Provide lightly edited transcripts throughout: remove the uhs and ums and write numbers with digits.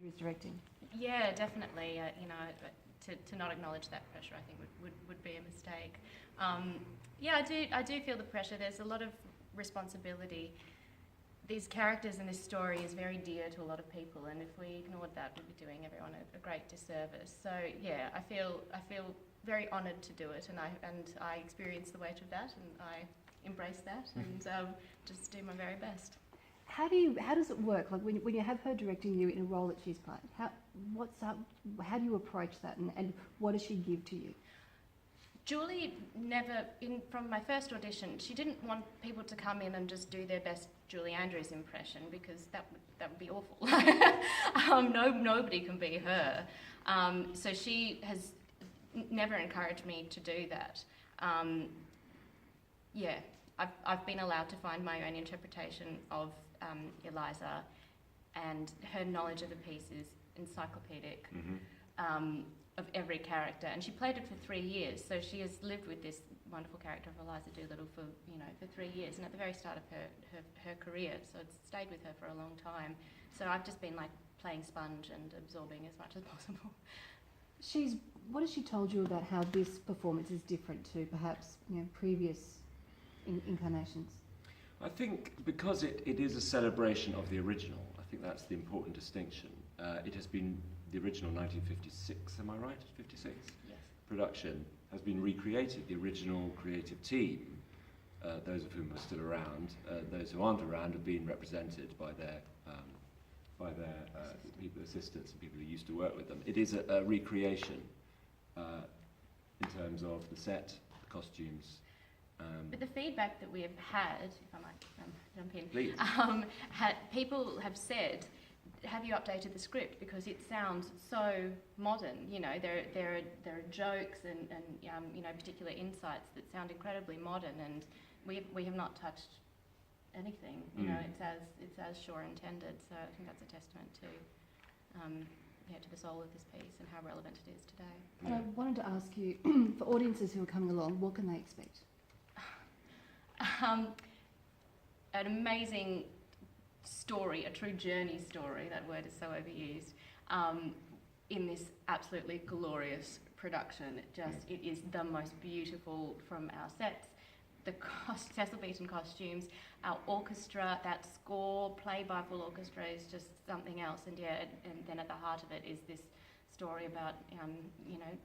Who's directing? Yeah, definitely. To not acknowledge that pressure, I think would be a mistake. Yeah, I do feel the pressure. There's a lot of responsibility. These characters in this story is very dear to a lot of people, and if we ignored that, we'd be doing everyone a great disservice. So yeah, I feel very honoured to do it, and I experience the weight of that, and I embrace that, and just do my very best. How does it work? Like when you have her directing you in a role that she's played, how do you approach that, and what does she give to you? Julie never, from my first audition, she didn't want people to come in and just do their best Julie Andrews impression, because that would be awful. Nobody can be her. So she has never encouraged me to do that. Yeah, I've been allowed to find my own interpretation of Eliza, and her knowledge of the piece is encyclopedic. Of every character, and she played it for 3 years, so she has lived with this wonderful character of Eliza Doolittle for 3 years, and at the very start of her career, so it's stayed with her for a long time. So I've just been like playing sponge and absorbing as much as possible. What has she told you about how this performance is different to perhaps previous incarnations? I think because it is a celebration of the original, I think that's the important distinction. It has been the original 1956, am I right? 56? Yes. Production has been recreated. The original creative team, those of whom are still around, those who aren't around have been represented by their people, assistants, and people who used to work with them. It is a recreation in terms of the set, the costumes. But the feedback that we have had, if I might jump in, Please. People have said, have you updated the script, because it sounds so modern. There are jokes and particular insights that sound incredibly modern, and we have not touched anything. It's as Shaw intended. So I think that's a testament to the soul of this piece and how relevant it is today. And I wanted to ask you, for audiences who are coming along, what can they expect? An amazing story, a true journey story, that word is so overused, in this absolutely glorious production. It is the most beautiful from our sets, the Cecil Beaton costumes, our orchestra, that score played by full orchestra is just something else. And then at the heart of it is this story about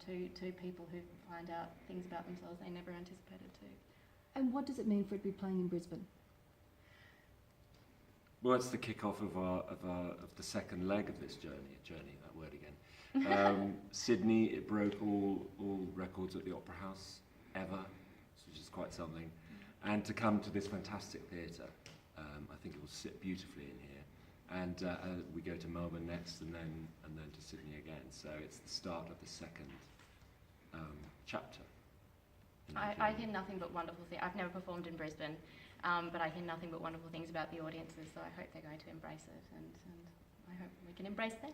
two people who find out things about themselves they never anticipated to. And what does it mean for it to be playing in Brisbane? Well, it's the kick-off of the second leg of this journey, that word again. Sydney, it broke all records at the Opera House ever, which is quite something. And to come to this fantastic theatre, I think it will sit beautifully in here. And we go to Melbourne next, and then to Sydney again. So it's the start of the second chapter. I hear nothing but wonderful things. I've never performed in Brisbane. But I hear nothing but wonderful things about the audiences, so I hope they're going to embrace it, and I hope we can embrace them.